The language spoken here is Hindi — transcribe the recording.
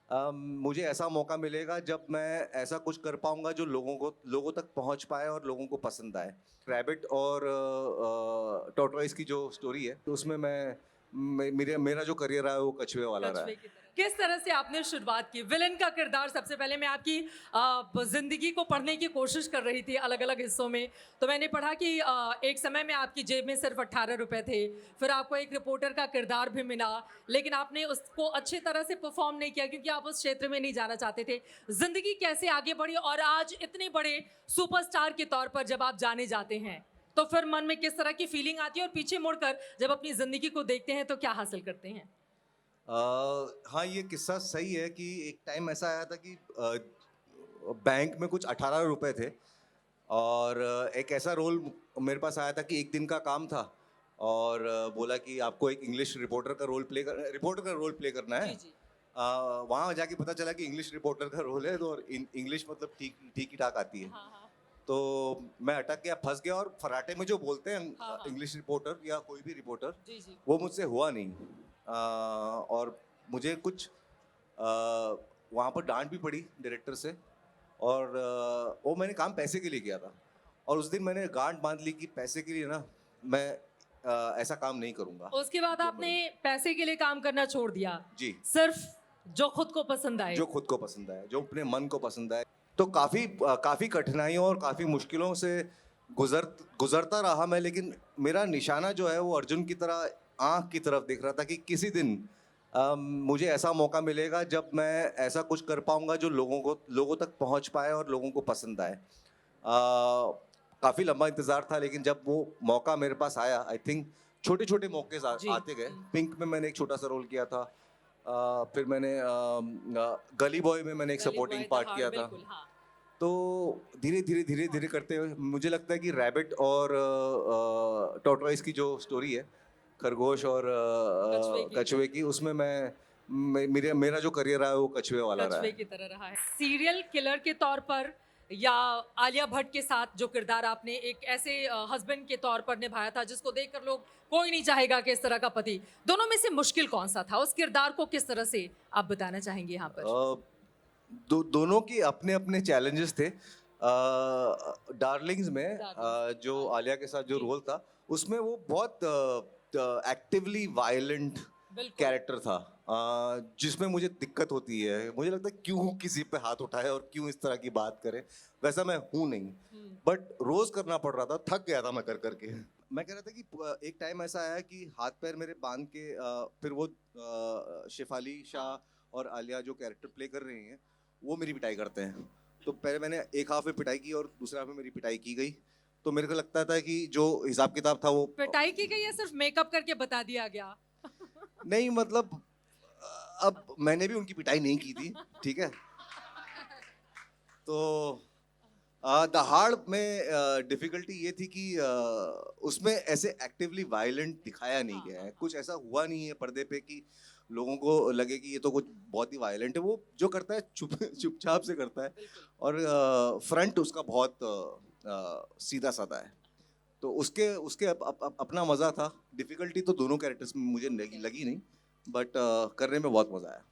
मुझे ऐसा मौका मिलेगा जब मैं ऐसा कुछ कर पाऊंगा जो लोगों तक पहुंच पाए और लोगों को पसंद आए। रैबिट और टॉर्टोइस की जो स्टोरी है तो उसमें मेरा जो करियर रहा है वो कछुए वाला रहा कछुए है। की तरह किस तरह से आपने शुरुआत की विलन का किरदार? सबसे पहले मैं आपकी जिंदगी को पढ़ने की कोशिश कर रही थी अलग अलग हिस्सों में, तो मैंने पढ़ा कि एक समय में आपकी जेब में सिर्फ 18 रुपए थे, फिर आपको एक रिपोर्टर का किरदार भी मिला, लेकिन आपने उसको अच्छी तरह से परफॉर्म नहीं किया क्योंकि आप उस क्षेत्र में नहीं जाना चाहते थे। जिंदगी कैसे आगे बढ़ी और आज इतने बड़े सुपरस्टार के तौर पर जब आप जाने जाते हैं तो फिर मन में किस तरह की फीलिंग आती है और पीछे मुड़कर जब अपनी जिंदगी को देखते हैं तो क्या हासिल करते हैं? हाँ, ये किस्सा सही है कि एक टाइम ऐसा आया था कि बैंक में कुछ 18 रुपए थे और एक ऐसा रोल मेरे पास आया था कि एक दिन का काम था और बोला कि आपको एक इंग्लिश रिपोर्टर का रोल प्ले करना है। जी जी। वहाँ जाके पता चला कि इंग्लिश रिपोर्टर का रोल है तो और इंग्लिश मतलब ठीक ठीक ही ठाक आती है। हाँ हाँ। तो मैं अटक गया, फंस गया और फराटे में जो बोलते हैं हाँ हाँ। इंग्लिश रिपोर्टर या कोई भी रिपोर्टर, जी जी। वो मुझसे हुआ नहीं। और मुझे कुछ वहाँ पर डांट भी पड़ी डायरेक्टर से और वो मैंने काम पैसे के लिए किया था और उस दिन मैंने गांठ बांध ली कि पैसे के लिए ना मैं ऐसा काम नहीं करूँगा उसके बाद जो आपने पैसे के लिए काम करना छोड़ दिया, जी, सिर्फ जो खुद को पसंद आए। जो खुद को पसंद आए, जो अपने मन को पसंद आए। तो काफ़ी कठिनाइयों और काफ़ी मुश्किलों से गुजरता रहा मैं, लेकिन मेरा निशाना जो है वो अर्जुन की तरह आँख की तरफ देख रहा था कि किसी दिन मुझे ऐसा मौका मिलेगा जब मैं ऐसा कुछ कर पाऊंगा जो लोगों तक पहुंच पाए और लोगों को पसंद आए। काफ़ी लंबा इंतज़ार था लेकिन जब वो मौका मेरे पास आया, आई थिंक छोटे-छोटे मौके जी। आते गए। पिंक में मैंने एक छोटा सा रोल किया था। फिर मैंने गली बॉय में मैंने एक गली सपोर्टिंग बॉय, पार्ट दहाड़, किया था। बिल्कुल हाँ। तो धीरे-धीरे करते हुए मुझे लगता है कि रैबिट और टॉर्टोइस की जो स्टोरी है, खरगोश और कछुए की। कछुए की, उसमें मेरा जो करियर रहा है वो कछुए वाला रहा कछुए है। की तरह रहा है। सीरियल किलर के तौर पर या आलिया भट्ट के साथ जो किरदार आपने एक ऐसे हस्बैंड के तौर पर निभाया था जिसको देखकर लोग कोई नहीं चाहेगा कि इस तरह का पति, दोनों में से मुश्किल कौन सा था? उस किरदार को किस तरह से आप बताना चाहेंगे यहाँ पर? दोनों के अपने-अपने चैलेंजेस थे। डार्लिंग्स में डार्लिंग्स, जो हाँ। आलिया के साथ जो जी। रोल था, उसमें वो बहुत एक्टिवली वायलेंट बिल्कुल। कैरेक्टर था, जिसमें मुझे दिक्कत होती है। मुझे लगता है क्यों किसी पे हाथ उठाए और क्यों इस तरह की बात करे। वैसा मैं हूँ नहीं, बट रोज करना पड़ रहा था, थक गया था मैं कर करके। मैं कह रहा था कि एक टाइम ऐसा आया कि हाथ पैर मेरे बांध के फिर वो शेफाली शाह और आलिया जो कैरेक्टर प्ले कर रही हैं वो मेरी पिटाई करते हैं। तो पहले मैंने एक हाफ में पिटाई की और दूसरे हाफ में मेरी पिटाई की गई। तो मेरे को लगता था कि जो हिसाब किताब था वो पिटाई की गई या सिर्फ मेकअप करके बता दिया गया? नहीं, मतलब अब मैंने भी उनकी पिटाई नहीं की थी, ठीक है? तो दहाड़ में डिफ़िकल्टी ये थी कि उसमें ऐसे एक्टिवली वायलेंट दिखाया नहीं हाँ गया हाँ है। हाँ। कुछ ऐसा हुआ नहीं है पर्दे पे कि लोगों को लगे कि ये तो कुछ बहुत ही वायलेंट है। वो जो करता है चुपचाप से करता है बिल्कुल। और फ्रंट उसका बहुत सीधा-साधा है। तो उसके उसके अपना मज़ा था। डिफ़िकल्टी तो दोनों कैरेक्टर्स में मुझे दोनों लगी कैरेक्टर। लगी नहीं, बट करने में बहुत मज़ा आया।